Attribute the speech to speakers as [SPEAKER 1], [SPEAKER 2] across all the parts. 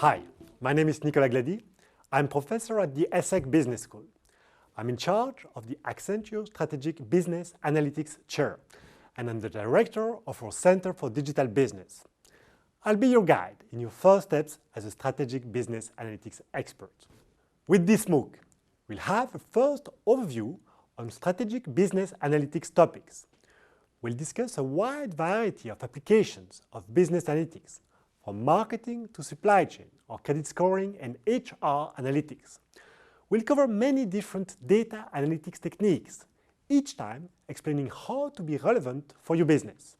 [SPEAKER 1] Hi, my name is Nicolas Glady. I'm professor at the ESSEC Business School. I'm in charge of the Accenture Strategic Business Analytics Chair, and I'm the director of our Center for Digital Business. I'll be your guide in your first steps as a strategic business analytics expert. With this MOOC, we'll have a first overview on strategic business analytics topics. We'll discuss a wide variety of applications of business analytics, from marketing to supply chain or credit scoring and HR analytics. We'll cover many different data analytics techniques, each time explaining how to be relevant for your business.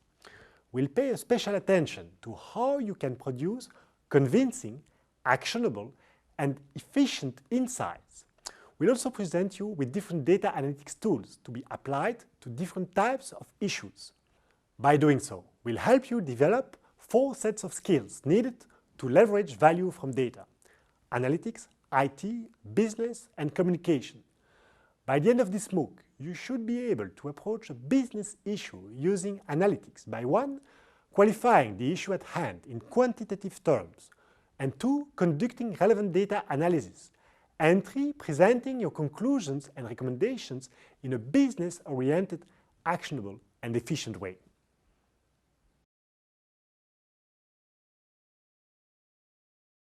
[SPEAKER 1] We'll pay a special attention to how you can produce convincing, actionable, and efficient insights. We'll also present you with different data analytics tools to be applied to different types of issues. By doing so, we'll help you develop 4 sets of skills needed to leverage value from data: analytics, IT, business, and communication. By the end of this MOOC, you should be able to approach a business issue using analytics by 1. Qualifying the issue at hand in quantitative terms, and 2. Conducting relevant data analysis, and 3. Presenting your conclusions and recommendations in a business-oriented, actionable, and efficient way.